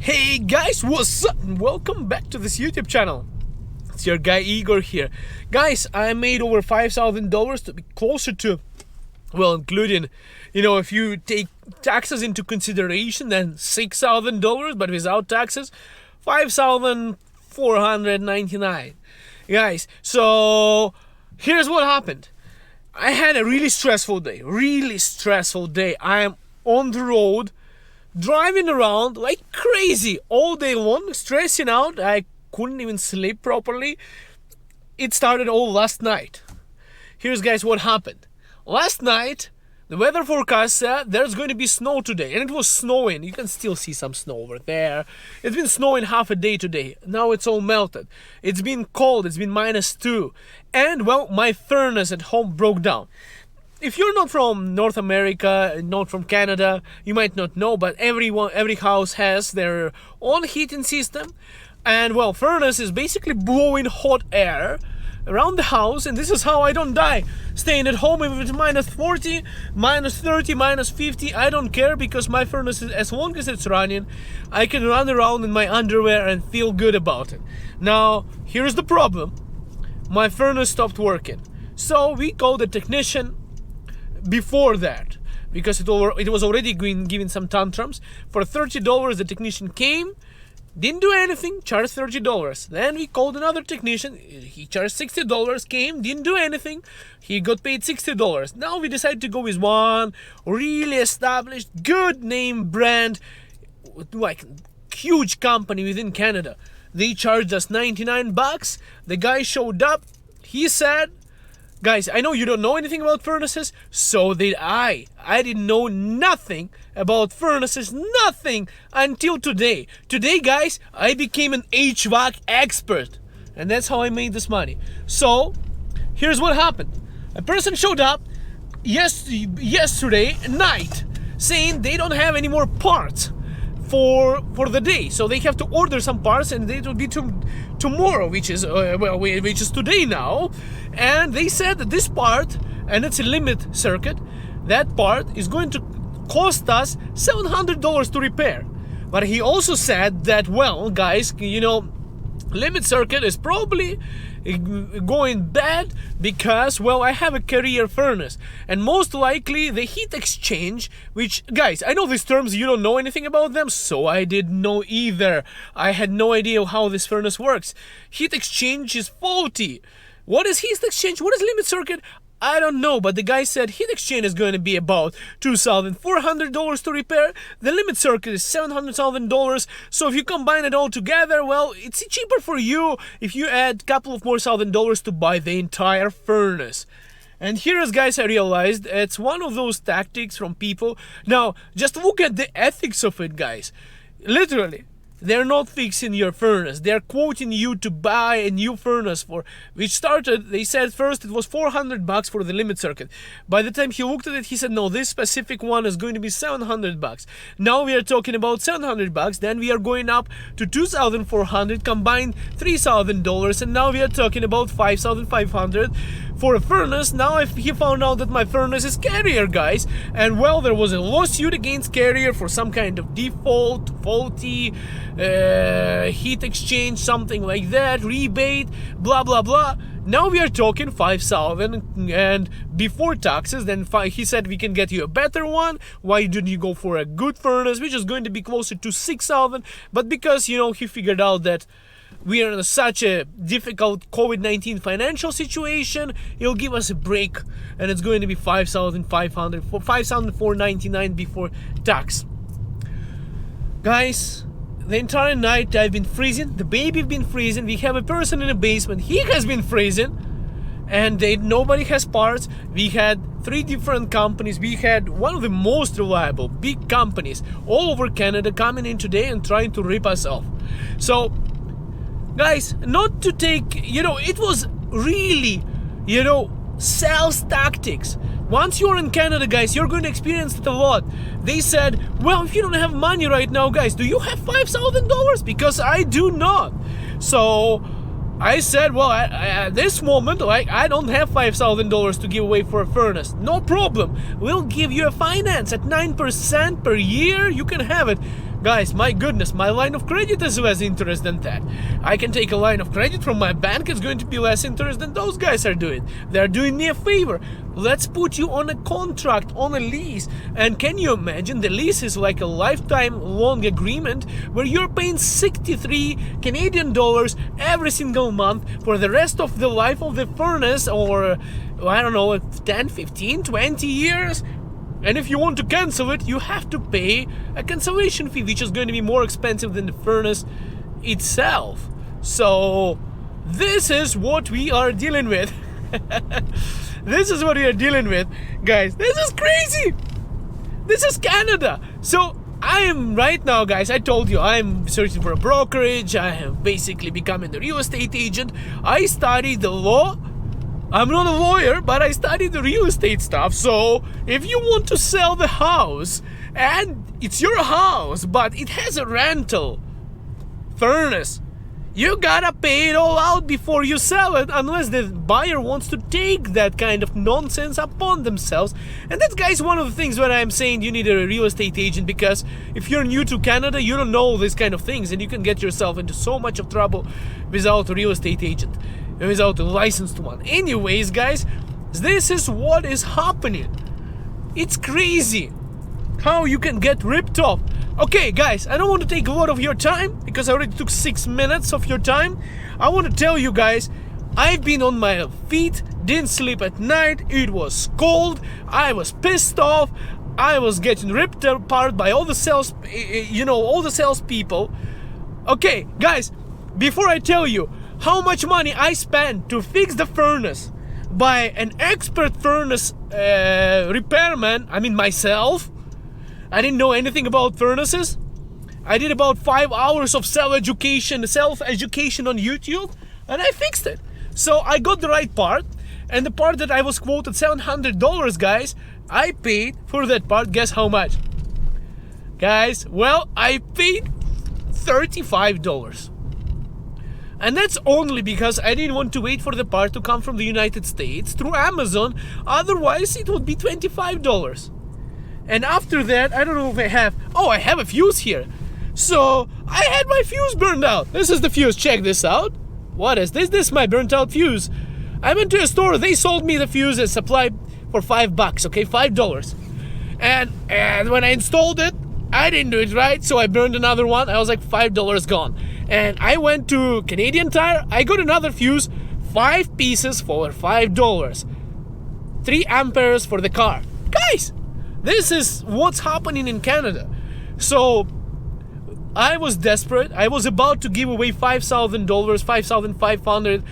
Hey guys, what's up? Welcome back to this YouTube channel. It's your guy Igor here. Guys, I made over $5,000 to be closer to, well, including, if you take taxes into consideration, then $6,000, but without taxes, $5,499. Guys, so here's what happened. I had a really stressful day. I am on the road, driving around like crazy all day long, stressing out. I couldn't even sleep properly. It started all last night. Here's, guys, what happened. Last night, the weather forecast said there's going to be snow today, and it was snowing. You can still see some snow over there. It's been snowing half a day today. Now it's all melted. It's been cold. It's been -2. And, well, my furnace at home broke down. If you're not from North America, not from Canada, you might not know, but every house has their own heating system. And, well, furnace is basically blowing hot air around the house, and this is how I don't die. Staying at home, if it's -40, -30, -50, I don't care, because my furnace is, as long as it's running, I can run around in my underwear and feel good about it. Now, here's the problem. My furnace stopped working. So we called a technician before that, because it was already giving some tantrums. For $30, the technician came, didn't do anything, charged $30. Then we called another technician. He charged $60, came, didn't do anything. He got paid $60. Now we decided to go with one really established, good name brand, like huge company within Canada. They charged us $99. The guy showed up. He said, guys, I know you don't know anything about furnaces, so did I. I didn't know nothing about furnaces, nothing, until today. Today, guys, I became an HVAC expert, and that's how I made this money. So, here's what happened. A person showed up yesterday night saying they don't have any more parts for the day, so they have to order some parts, and it will be tomorrow, which is today now. And they said that this part, and it's a limit circuit, that part is going to cost us $700 to repair. But he also said that, well, guys, limit circuit is probably going bad because, well, I have a Carrier furnace, and most likely the heat exchange, which, guys, I know these terms, you don't know anything about them, so I didn't know either. I had no idea how this furnace works. Heat exchange is faulty. What is heat exchange? What is limit circuit? I don't know, but the guy said heat exchange is going to be about $2,400 to repair. The limit circuit is $700,000. So if you combine it all together, well, it's cheaper for you if you add a couple of more $1,000 to buy the entire furnace. And here, as guys, I realized it's one of those tactics from people. Now, just look at the ethics of it, guys. Literally. They're not fixing your furnace. They're quoting you to buy a new furnace which started, they said first it was $400 for the limit circuit. By the time he looked at it, he said, no, this specific one is going to be $700. Now we are talking about $700. Then we are going up to $2,400, combined $3,000, and now we are talking about $5,500 for a furnace. Now he found out that my furnace is Carrier, guys, and, well, there was a lawsuit against Carrier for some kind of default, faulty heat exchange, something like that, rebate, blah blah blah. Now we are talking $5,000, and before taxes, then he said we can get you a better one. Why didn't you go for a good furnace, which is going to be closer to $6,000? But because, he figured out that we are in such a difficult COVID-19 financial situation, he'll give us a break, and it's going to be $5,499 before tax. Guys, the entire night I've been freezing. The baby's been freezing. We have a person in the basement. He has been freezing. And nobody has parts. We had 3 different companies. We had one of the most reliable big companies all over Canada coming in today and trying to rip us off. So, guys, not to take, it was really, sales tactics. Once you're in Canada, guys, you're going to experience it a lot. They said, well, if you don't have money right now, guys, do you have $5,000? Because I do not. So I said, well, at this moment, I don't have $5,000 to give away for a furnace. No problem. We'll give you a finance at 9% per year. You can have it. Guys, my goodness, my line of credit is less interest than that. I can take a line of credit from my bank, it's going to be less interest than those guys are doing. They're doing me a favor. Let's put you on a contract, on a lease. And can you imagine, the lease is like a lifetime long agreement where you're paying 63 Canadian dollars every single month for the rest of the life of the furnace, or I don't know, 10, 15, 20 years. And if you want to cancel it, you have to pay a cancellation fee, which is going to be more expensive than the furnace itself. So this is what we are dealing with. This is what we are dealing with, guys. This is crazy. This is Canada. So I am right now, guys, I told you, I'm searching for a brokerage. I have basically becoming a real estate agent. I studied the law. I'm not a lawyer, but I studied the real estate stuff. So if you want to sell the house, and it's your house, but it has a rental furnace, you gotta pay it all out before you sell it, unless the buyer wants to take that kind of nonsense upon themselves. And that's, guys, one of the things when I'm saying you need a real estate agent, because if you're new to Canada, you don't know these kind of things, and you can get yourself into so much of trouble without a real estate agent, without a licensed one. Anyways, guys, this is what is happening. It's crazy how you can get ripped off. Okay, guys, I don't want to take a lot of your time because I already took 6 minutes of your time. I want to tell you guys, I've been on my feet, didn't sleep at night, it was cold, I was pissed off, I was getting ripped apart by all the sales, all the salespeople. Okay, guys, before I tell you how much money I spent to fix the furnace by an expert furnace repairman, I mean myself. I didn't know anything about furnaces. I did about 5 hours of self-education on YouTube, and I fixed it. So I got the right part, and the part that I was quoted $700, guys, I paid for that part. Guess how much? Guys, well, I paid $35. And that's only because I didn't want to wait for the part to come from the United States through Amazon. Otherwise, it would be $25. And after that, I don't know if I have... Oh, I have a fuse here. So, I had my fuse burned out. This is the fuse. Check this out. What is this? This is my burnt out fuse. I went to a store. They sold me the fuse as supply for $5, okay? $5. And when I installed it, I didn't do it right, so I burned another one. I was like, $5 gone. And I went to Canadian Tire. I got another fuse, 5 pieces for $5. 3 amperes for the car. Guys, this is what's happening in Canada. So I was desperate. I was about to give away $5,000, $5,500.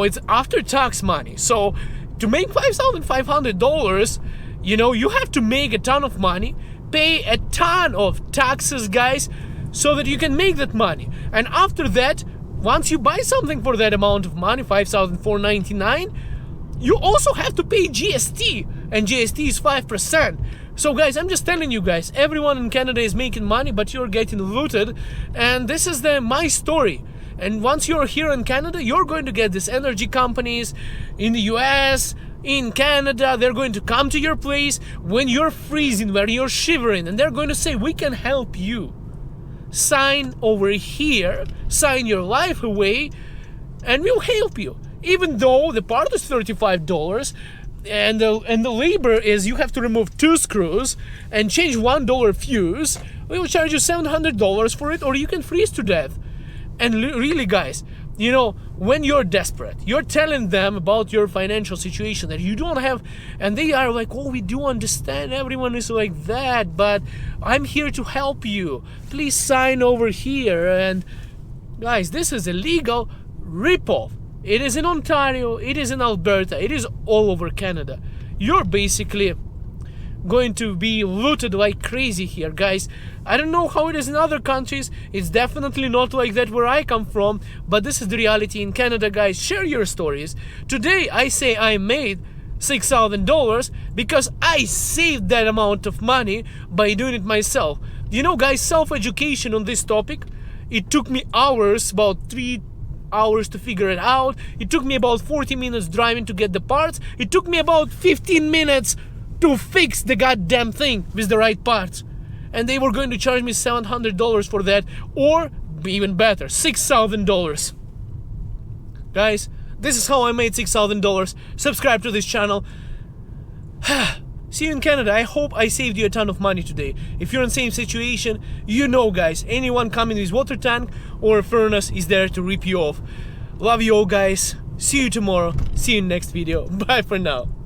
It's after tax money. So to make $5,500, you have to make a ton of money, pay a ton of taxes, guys, so that you can make that money. And after that, once you buy something for that amount of money, $5,499, you also have to pay GST, and GST is 5%. So guys, I'm just telling you guys, everyone in Canada is making money, but you're getting looted, and this is my story. And once you're here in Canada, you're going to get these energy companies in the US, in Canada. They're going to come to your place when you're freezing, where you're shivering, and they're going to say, we can help you. Sign over here, sign your life away, and we'll help you. Even though the part is $35, and the labor is you have to remove 2 screws and change $1 fuse, we will charge you $700 for it, or you can freeze to death. And really, guys, when you're desperate, you're telling them about your financial situation that you don't have, and they are like, oh, we do understand, everyone is like that, but I'm here to help you. Please sign over here. And guys, this is a legal ripoff. It is in Ontario, it is in Alberta, it is all over Canada. You're basically going to be looted like crazy here, guys. I don't know how it is in other countries. It's definitely not like that where I come from, but this is the reality in Canada, guys. Share your stories. Today, I say I made $6,000 because I saved that amount of money by doing it myself. Guys, self-education on this topic, it took me hours, about 3 hours to figure it out. It took me about 40 minutes driving to get the parts. It took me about 15 minutes to fix the goddamn thing with the right parts. and they were going to charge me $700 for that, or even better, $6,000. Guys, this is how I made $6,000. Subscribe to this channel. See you in Canada. I hope I saved you a ton of money today. If you're in the same situation, you know, guys, anyone coming with water tank or a furnace is there to rip you off. Love you all, guys. See you tomorrow. See you in next video. Bye for now.